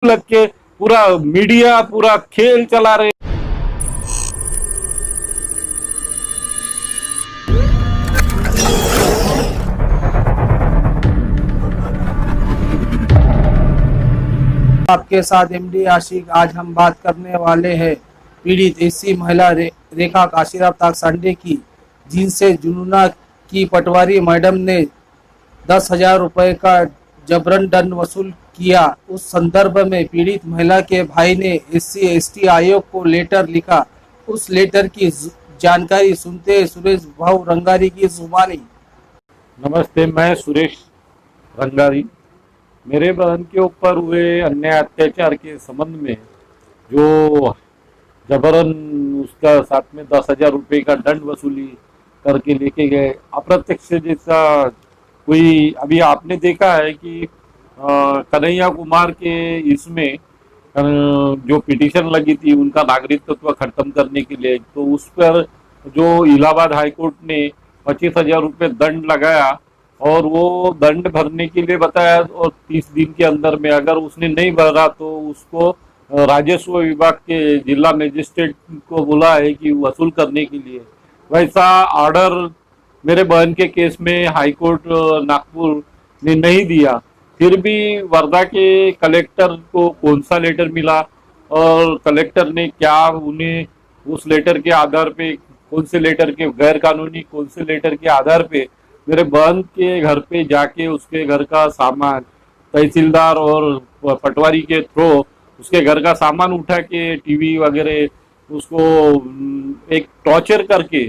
लग के पूरा मीडिया पूरा खेल चला रहे। आपके साथ एमडी आशिक। आज हम बात करने वाले हैं पीड़ित ऐसी महिला रेखा काशीराम ताकसांडे की, जिनसे जुनूना की पटवारी मैडम ने 10,000 रुपए का जबरन दंड वसूल किया। उस संदर्भ में पीड़ित महिला के भाई ने SC/ST आयोग को लेटर लिखा। उस लेटर की जानकारी सुनते सुरेश भाऊ रंगारी की जुबानी। नमस्ते, मैं सुरेश रंगारी। मेरे बहन के ऊपर हुए अन्याय अत्याचार के संबंध में जो जबरन उसका साथ में 10,000 रुपये का दंड वसूली करके लेके गए, अप्रत्यक्ष जैसा कोई अभी आपने देखा है कि कन्हैया कुमार के इसमें जो पिटीशन लगी थी उनका नागरिकत्व खत्म करने के लिए, तो उस पर जो इलाहाबाद हाईकोर्ट ने 25,000 रुपये दंड लगाया और वो दंड भरने के लिए बताया, और 30 दिन के अंदर में अगर उसने नहीं भरा तो उसको राजस्व विभाग के जिला मजिस्ट्रेट को बोला है कि वसूल करने के लिए। वैसा ऑर्डर मेरे बहन के केस में हाईकोर्ट नागपुर ने नहीं दिया। फिर भी वर्धा के कलेक्टर को कौन सा लेटर मिला और कलेक्टर ने क्या उन्हें उस लेटर के आधार पे, कौन से लेटर के गैर कानूनी कौन से लेटर के आधार पे मेरे बहन के घर पे जाके उसके घर का सामान तहसीलदार और पटवारी के थ्रू उसके घर का सामान उठा के टीवी वगैरह उसको एक टॉर्चर करके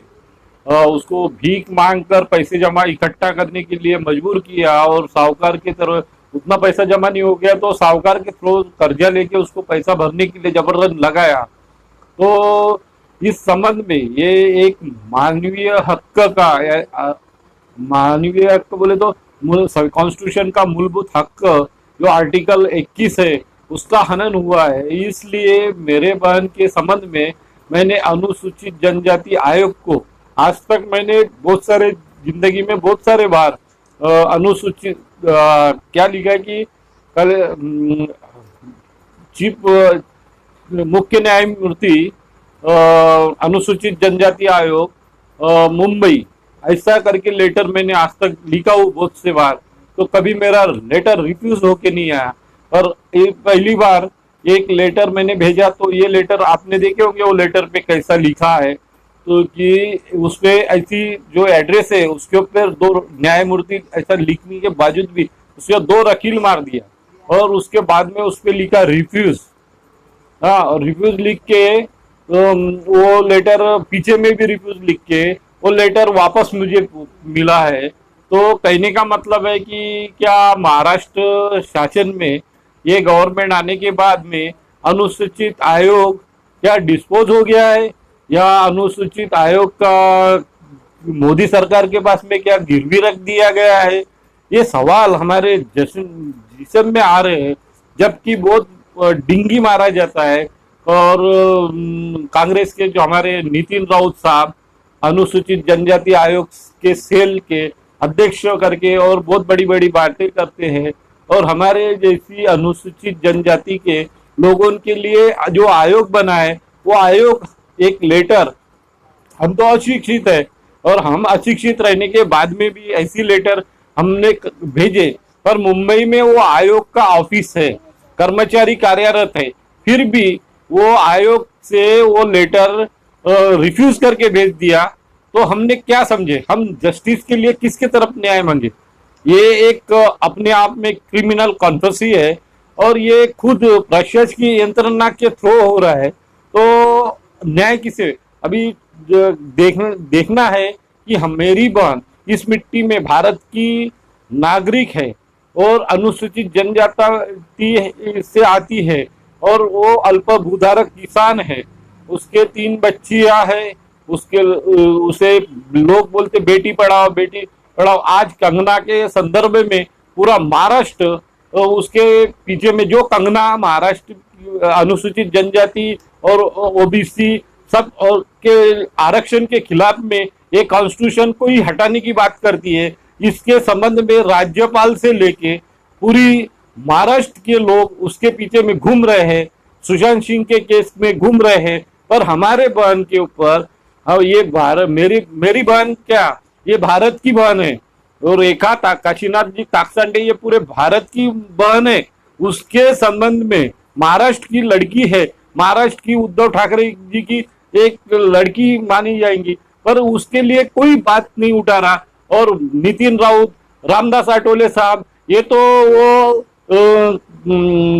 उसको भीख मांग कर पैसे जमा इकट्ठा करने के लिए मजबूर किया, और साहूकार की तरफ उतना पैसा जमा नहीं हो गया तो साहूकार के थ्रू कर्जा लेके उसको पैसा भरने के लिए जबरदस्त लगाया। तो इस संबंध में ये एक मानवीय हक का, मानवीय हक बोले तो कॉन्स्टिट्यूशन का मूलभूत हक जो आर्टिकल 21 है उसका हनन हुआ है। इसलिए मेरे बहन के संबंध में मैंने अनुसूचित जनजाति आयोग को, आज तक मैंने बहुत सारे जिंदगी में बहुत सारे बार अनुसूचित क्या लिखा है कि कल चीफ मुख्य न्यायमूर्ति अनुसूचित जनजाति आयोग मुंबई, ऐसा करके लेटर मैंने आज तक लिखा हूँ बहुत से बार, तो कभी मेरा लेटर रिफ्यूज होके नहीं आया। और पहली बार एक लेटर मैंने भेजा तो ये लेटर आपने देखे होंगे वो लेटर पे कैसा लिखा है, तो कि उसपे ऐसी जो एड्रेस है उसके ऊपर 2 न्यायमूर्ति ऐसा लिखने के बावजूद भी उसके 2 रकील मार दिया, और उसके बाद में उस पर लिखा रिफ्यूज। हाँ, और रिफ्यूज लिख के वो लेटर पीछे में भी रिफ्यूज लिख के वो लेटर वापस मुझे मिला है। तो कहने का मतलब है कि क्या महाराष्ट्र शासन में ये गवर्नमेंट आने के बाद में अनुसूचित आयोग क्या डिस्पोज हो गया है, या अनुसूचित आयोग का मोदी सरकार के पास में क्या गिरवी रख दिया गया है? ये सवाल हमारे जिस्म में आ रहे हैं, जबकि बहुत डिंगी मारा जाता है। और कांग्रेस के जो हमारे नितिन राउत साहब अनुसूचित जनजाति आयोग के सेल के अध्यक्ष करके और बहुत बड़ी बड़ी बातें करते हैं, और हमारे जैसी अनुसूचित जनजाति के लोगों के लिए जो आयोग बना है वो आयोग एक लेटर, हम तो अशिक्षित है और हम अशिक्षित रहने के बाद में भी ऐसी लेटर हमने भेजे, पर मुंबई में वो आयोग का ऑफिस है, कर्मचारी कार्यरत है, फिर भी वो आयोग से वो लेटर रिफ्यूज करके भेज दिया। तो हमने क्या समझे, हम जस्टिस के लिए किसके तरफ न्याय मांगे? ये एक अपने आप में क्रिमिनल कॉन्फ्रेंसी है, और ये खुद प्रशासकीय यंत्रणा के थ्रू हो रहा है। तो न्याय किसे? अभी देखना है कि मेरी बहन इस मिट्टी में भारत की नागरिक है और अनुसूचित जनजाति से आती है, और वो अल्पभूधारक किसान है, उसके 3 बच्चियां हैं, उसे लोग बोलते बेटी पढ़ाओ बेटी पढ़ाओ। आज कंगना के संदर्भ में पूरा महाराष्ट्र उसके पीछे में, जो कंगना महाराष्ट्र अनुसूचित जनजाति और ओबीसी सब और के आरक्षण के खिलाफ में ये कॉन्स्टिट्यूशन को ही हटाने की बात करती है। इसके संबंध में राज्यपाल से लेके पूरी महाराष्ट्र के लोग उसके पीछे में घूम रहे हैं, सुशांत सिंह के केस में घूम रहे हैं, पर हमारे बहन के ऊपर ये भारत, मेरी बहन क्या, ये भारत की बहन है। और रेखा काशीनाथ जी ताकसांडे ये पूरे भारत की बहन है। उसके संबंध में महाराष्ट्र की लड़की है, महाराष्ट्र की उद्धव ठाकरे जी की एक लड़की मानी जाएंगी, पर उसके लिए कोई बात नहीं उठा रहा। और नितिन राउत, रामदास आठवले साहब, ये तो वो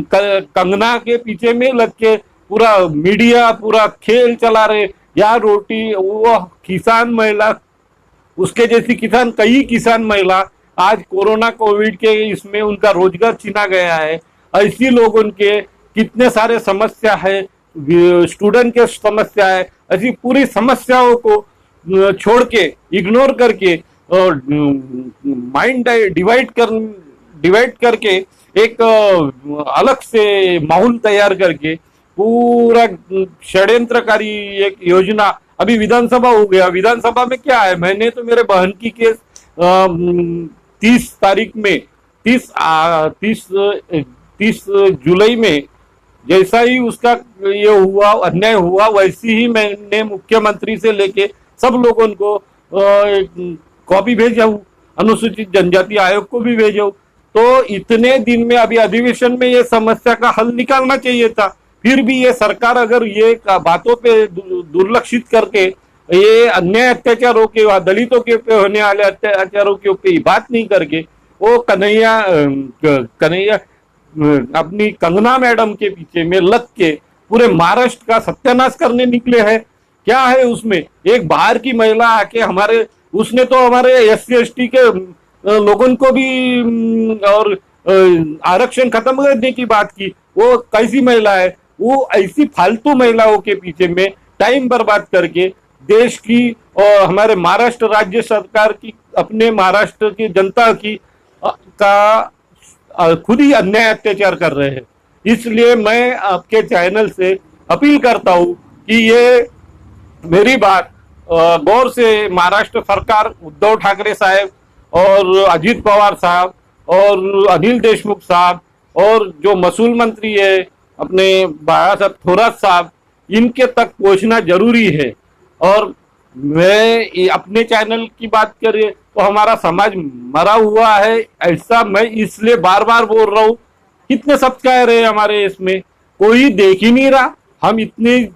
कंगना के पीछे में लग के पूरा मीडिया पूरा खेल चला रहे। या रोटी वो किसान महिला, उसके जैसी किसान, कई किसान महिला आज कोरोना कोविड के इसमें उनका रोजगार छीना गया है। ऐसी लोगों के कितने सारे समस्या है, स्टूडेंट के समस्या है, ऐसी पूरी समस्याओं को छोड़ के, इग्नोर करके और माइंड डिवाइड करके एक अलग से माहौल तैयार करके पूरा षड्यंत्रकारी एक योजना। अभी विधानसभा हो गया, विधानसभा में क्या है, मैंने तो मेरे बहन की केस 30 तारीख में 30 जुलाई में जैसा ही उसका ये हुआ, अन्याय हुआ, वैसी ही मैंने मुख्यमंत्री से लेके सब लोगों को कॉपी भेजा हूँ, अनुसूचित जनजाति आयोग को भी भेजा हूँ। तो इतने दिन में अभी अधिवेशन में ये समस्या का हल निकालना चाहिए था। फिर भी ये सरकार अगर ये बातों पे दुर्लक्षित करके ये अन्याय अत्याचारों के, दलितों के ऊपर होने वाले अत्याचारों के ऊपर बात नहीं करके वो कन्हैया अपनी कंगना मैडम के पीछे में लग के पूरे महाराष्ट्र का सत्यानाश करने निकले हैं। क्या है उसमें, एक बाहर की महिला आके हमारे, उसने तो हमारे SC ST के लोगों को भी और आरक्षण खत्म करने की बात की। वो कैसी महिला है, वो ऐसी फालतू महिलाओं के पीछे में टाइम बर्बाद करके देश की और हमारे महाराष्ट्र राज्य सरकार की, अपने महाराष्ट्र की जनता की का खुद ही अन्याय अत्याचार कर रहे हैं। इसलिए मैं आपके चैनल से अपील करता हूं कि ये मेरी बात गौर से महाराष्ट्र सरकार, उद्धव ठाकरे साहब और अजित पवार साहब और अनिल देशमुख साहब और जो महसूल मंत्री है अपने बाला साहब थोरात साहब, इनके तक पहुंचना जरूरी है। और मैं अपने चैनल की बात करें तो हमारा समाज मरा हुआ है, ऐसा मैं इसलिए बार बार बोल रहा हूँ। कितने सब्सक्राइबर है हमारे, इसमें कोई देख ही नहीं रहा। हम इतने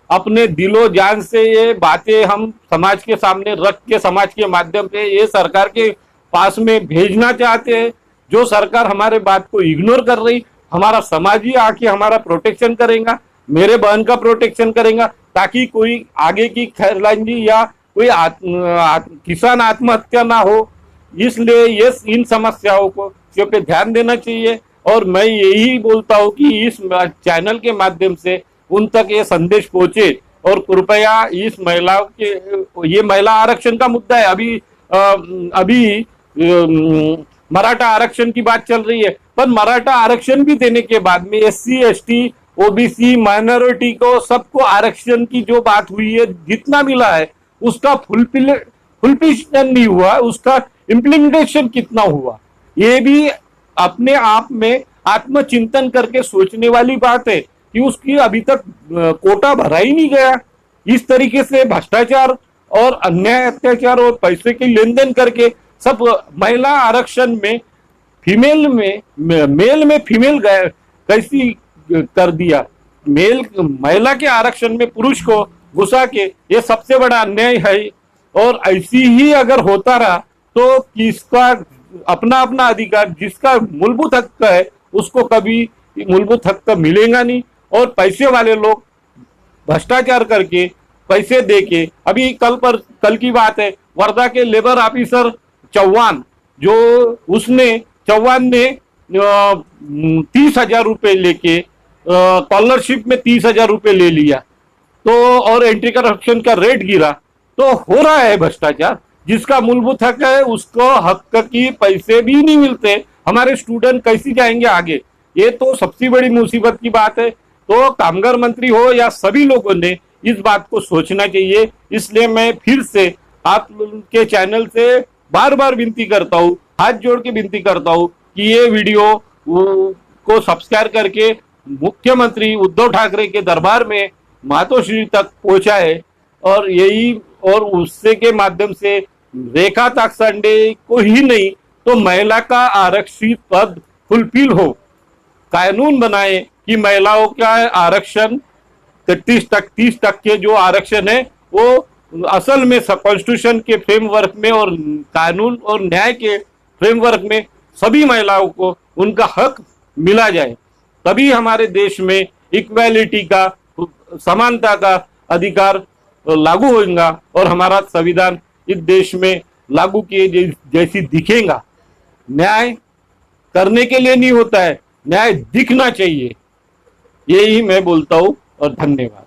अपने दिलो जान से ये बातें हम समाज के सामने रख के, समाज के माध्यम से ये सरकार के पास में भेजना चाहते हैं। जो सरकार हमारे बात को इग्नोर कर रही, हमारा समाज ही आके हमारा प्रोटेक्शन करेगा, मेरे बहन का प्रोटेक्शन करेगा, ताकि कोई आगे की खैरलांजी या कोई किसान आत्महत्या ना हो। इसलिए ये इन समस्याओं को पे ध्यान देना चाहिए। और मैं यही बोलता हूँ कि इस चैनल के माध्यम से उन तक ये संदेश पहुंचे और कृपया इस महिलाओं के, ये महिला आरक्षण का मुद्दा है। अभी मराठा आरक्षण की बात चल रही है, पर मराठा आरक्षण भी देने के बाद में SC ST OBC माइनॉरिटी को सबको आरक्षण की जो बात हुई है, जितना मिला है उसका फुलफिल नहीं हुआ, उसका इम्प्लीमेंटेशन कितना हुआ, ये भी अपने आप में आत्मचिंतन करके सोचने वाली बात है कि उसकी अभी तक कोटा भरा ही नहीं गया। इस तरीके से भ्रष्टाचार और अन्याय अत्याचार और पैसे की लेन देन करके सब महिला आरक्षण में मेल में फीमेल कैसी कर दिया, महिला के आरक्षण में पुरुष को घुसा के, ये सबसे बड़ा अन्याय है। और ऐसी ही अगर होता रहा तो किसका अपना अपना अधिकार, जिसका मूलभूत हक है, उसको कभी मूलभूत हक मिलेगा नहीं। और पैसे वाले लोग भ्रष्टाचार करके पैसे देके, अभी कल की बात है, वर्धा के लेबर ऑफिसर चौहान ने 30,000 रुपए लेके स्कॉलरशिप में 30,000 रुपए ले लिया, तो और एंटी करप्शन का रेट गिरा, तो हो रहा है भ्रष्टाचार। जिसका मूलभूत हक है उसको हक की पैसे भी नहीं मिलते, हमारे स्टूडेंट कैसे जाएंगे आगे, ये तो सबसे बड़ी मुसीबत की बात है। तो कामगार मंत्री हो या सभी लोगों ने इस बात को सोचना चाहिए। इसलिए मैं फिर से आप के चैनल से बार बार विनती करता हूँ, हाथ जोड़ के विनती करता हूँ कि ये वीडियो को सब्सक्राइब करके मुख्यमंत्री उद्धव ठाकरे के दरबार में मातोश्री तक पहुंचाए और उससे के माध्यम से रेखा ताकसांडे को ही नहीं तो महिला का आरक्षित पद फुलफिल हो, कानून बनाए कि महिलाओं का आरक्षण 30% जो आरक्षण है वो असल में कॉन्स्टिट्यूशन के फ्रेमवर्क में और कानून और न्याय के फ्रेमवर्क में सभी महिलाओं को उनका हक मिला जाए, तभी हमारे देश में इक्वालिटी का, समानता का अधिकार लागू होगा और हमारा संविधान इस देश में लागू किए जैसी दिखेगा। न्याय करने के लिए नहीं होता है, न्याय दिखना चाहिए। यही मैं बोलता हूं और धन्यवाद।